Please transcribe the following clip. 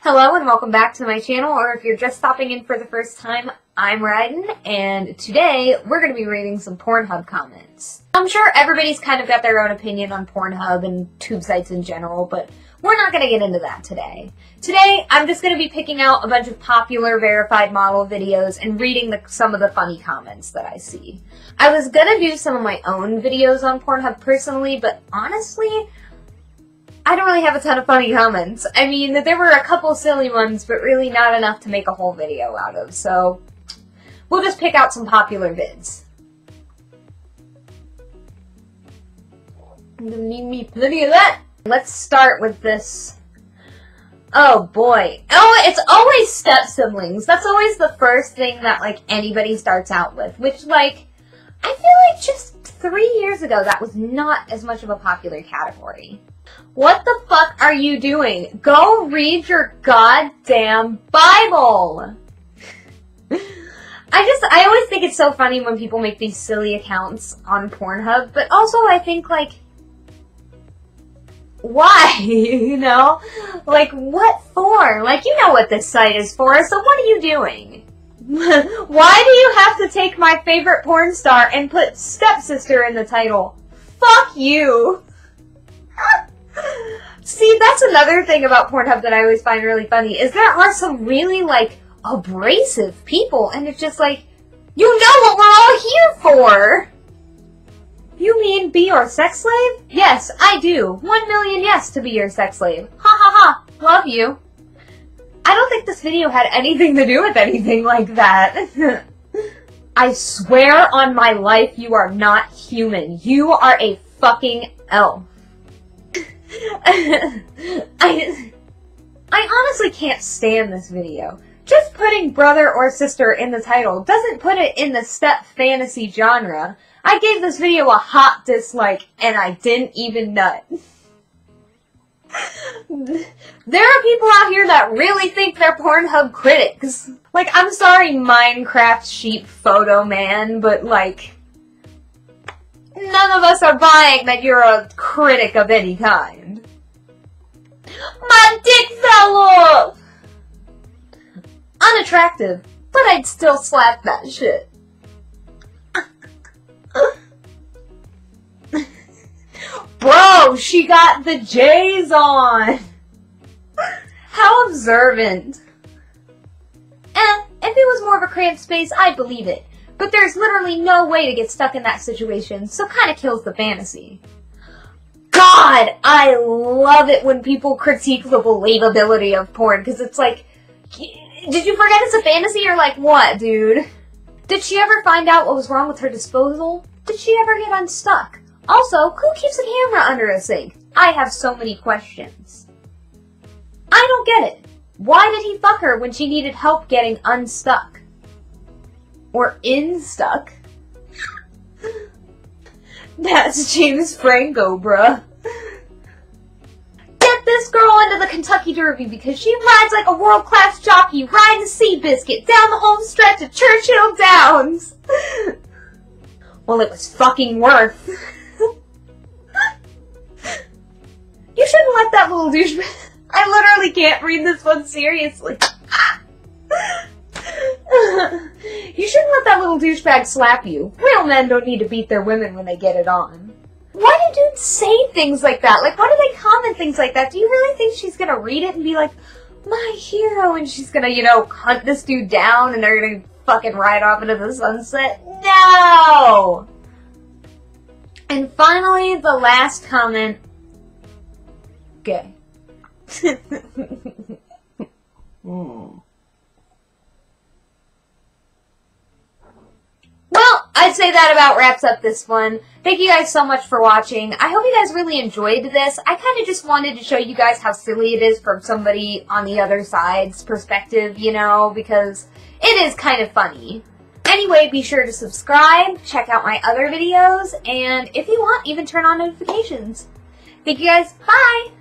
Hello and welcome back to my channel, or if you're just stopping in for the first time, I'm Ryden, and today we're going to be reading some Pornhub comments. I'm sure everybody's kind of got their own opinion on Pornhub and tube sites in general, but we're not going to get into that today. Today, I'm just going to be picking out a bunch of popular verified model videos and reading some of the funny comments that I see. I was going to do some of my own videos on Pornhub personally, but honestly, I don't really have a ton of funny comments. I mean, there were a couple silly ones, but really not enough to make a whole video out of, so we'll just pick out some popular vids. Need me plenty of that! Let's start with this. Oh boy. Oh, it's always step-siblings. That's always the first thing that, like, anybody starts out with, which, like, I feel like just 3 years ago that was not as much of a popular category. What the fuck are you doing? Go read your goddamn Bible! I always think it's so funny when people make these silly accounts on Pornhub, but also I think, like, why? You know? Like, what for? Like, you know what this site is for, so what are you doing? Why do you have to take my favorite porn star and put stepsister in the title? Fuck you! See, that's another thing about Pornhub that I always find really funny, is there are some really, like, abrasive people, and it's just like, you know what we're all here for! You mean be your sex slave? Yes, I do. 1 million yes to be your sex slave. Ha ha ha. Love you. I don't think this video had anything to do with anything like that. I swear on my life you are not human. You are a fucking elf. I honestly can't stand this video. Just putting brother or sister in the title doesn't put it in the step fantasy genre. I gave this video a hot dislike, and I didn't even nut. There are people out here that really think they're Pornhub critics. Like, I'm sorry, Minecraft sheep photo man, but, like, none of us are buying that you're a critic of any kind. My dick fell off! Unattractive, but I'd still slap that shit. Bro, she got the J's on! How observant. If it was more of a cramped space, I'd believe it. But there's literally no way to get stuck in that situation, so kinda kills the fantasy. God, I love it when people critique the believability of porn, because it's like, did you forget it's a fantasy, or like what, dude? Did she ever find out what was wrong with her disposal? Did she ever get unstuck? Also, who keeps a camera under a sink? I have so many questions. I don't get it. Why did he fuck her when she needed help getting unstuck? Or in-stuck? That's James Franco, bruh. Get this girl into the Kentucky Derby because she rides like a world-class jockey riding a Seabiscuit down the home stretch of Churchill Downs. Well, it was fucking worth. You shouldn't let that little douchebag... I literally can't read this one seriously. You shouldn't let that little douchebag slap you. Real men don't need to beat their women when they get it on. Why do dudes say things like that? Like, why do they comment things like that? Do you really think she's gonna read it and be like, my hero, and she's gonna, you know, hunt this dude down and they're gonna fucking ride off into the sunset? No! And finally, the last comment. Gay. Well, I'd say that about wraps up this one. Thank you guys so much for watching. I hope you guys really enjoyed this. I kind of just wanted to show you guys how silly it is from somebody on the other side's perspective, you know, because it is kind of funny. Anyway, be sure to subscribe, check out my other videos, and if you want, even turn on notifications. Thank you guys. Bye!